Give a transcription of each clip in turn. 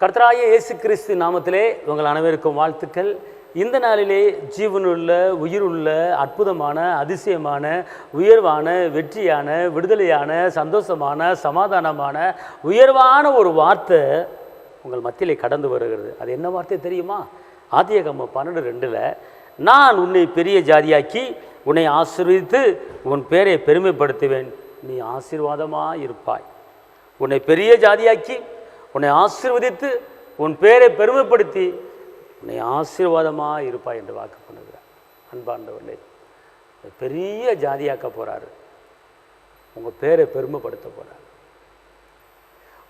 கர்த்தராகிய இயேசு கிறிஸ்து நாமத்திலே உங்கள் அனைவருக்கும் வாழ்த்துக்கள். இந்த நாளிலே ஜீவனுள்ள, உயிருள்ள, அற்புதமான, அதிசயமான, உயர்வான, வெற்றியான, விடுதலையான, சந்தோஷமான, சமாதானமான, உயர்வான ஒரு வார்த்தை உங்கள் மத்தியிலே கடந்து வருகிறது. அது என்ன வார்த்தை தெரியுமா? ஆதியாகமம் 12:2 நான் உன்னை பெரிய ஜாதியாக்கி உன்னை ஆசீர்வதித்து உன் பேரை பெருமைப்படுத்துவேன், நீ ஆசீர்வாதமாக இருப்பாய். உன்னை பெரிய ஜாதியாக்கி உன்னை ஆசீர்வதித்து உன் பேரை பெருமைப்படுத்தி உன்னை ஆசீர்வாதமாக இருப்பாய் என்று வாக்கு பண்ணுகிறார். அன்பாண்டவர்களே, பெரிய ஜாதியாக்க போகிறாரு, உங்கள் பேரை பெருமைப்படுத்த போகிறார்.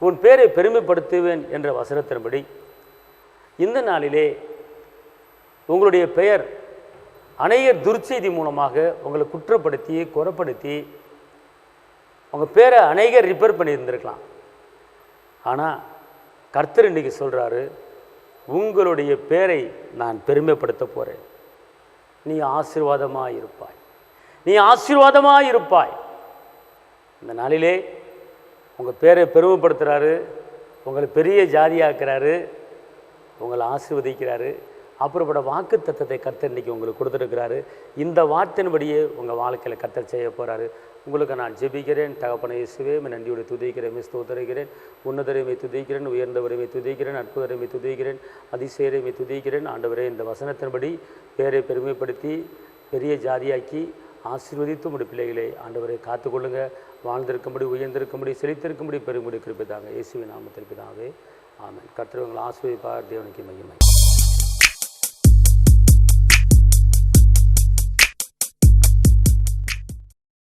உன் பேரை பெருமைப்படுத்துவேன் என்ற வசனத்தின்படி இந்த நாளிலே உங்களுடைய பெயர் அநேக துர்ச்செய்தி மூலமாக உங்களை குற்றப்படுத்தி குறைப்படுத்தி உங்கள் பேரை அநேகர் ரிப்பேர் பண்ணியிருந்திருக்கலாம். ஆனால் கர்த்தர் இன்றைக்கி சொல்கிறாரு, உங்களுடைய பேரை நான் பெருமைப்படுத்த போகிறேன், நீ ஆசீர்வாதமாக இருப்பாய், நீ ஆசீர்வாதமாக இருப்பாய். இந்த நாளிலே உங்கள் பேரை பெருமைப்படுத்துகிறாரு, உங்களை பெரிய ஜாதியாக்குறாரு, உங்களை ஆசீர்வதிக்கிறாரு. அப்புறப்பட வாக்கு தத்தத்தை கர்த்தர் இன்றைக்கி உங்களுக்கு கொடுத்துருக்கிறாரு. இந்த வார்த்தையின்படியே உங்கள் வாழ்க்கையில் கர்த்தர் செய்ய போகிறாரு. உங்களுக்கு நான் ஜெபிக்கிறேன். தகப்பனை இயேசுவே, நன்றியோடு துதிக்கிறேன், ஸ்தோத்திரிக்கிறேன். உன்னதரைமை துதிக்கிறேன், உயர்ந்தவரைமை துதிக்கிறேன், அற்புதரைமை துதிக்கிறேன், அதிசயரைமை துதிக்கிறேன். ஆண்டவரே, இந்த வசனத்தின்படி பேரை பெருமைப்படுத்தி பெரிய ஜாதியாக்கி ஆசீர்வதித்து உடைய பிள்ளைகளை ஆண்டவரை காத்துக்கொள்ளுங்க. வாழ்ந்திருக்கும்படி, உயர்ந்திருக்கும்படி, செழித்திருக்கும்படி பெருங்குடி கிருபை தாங்க. இயேசுவின் நாமத்தில் பிதாவே, ஆமென். கர்த்தர் உங்களை ஆசீர்வதிப்பார். தேவனுக்கு மகிமை.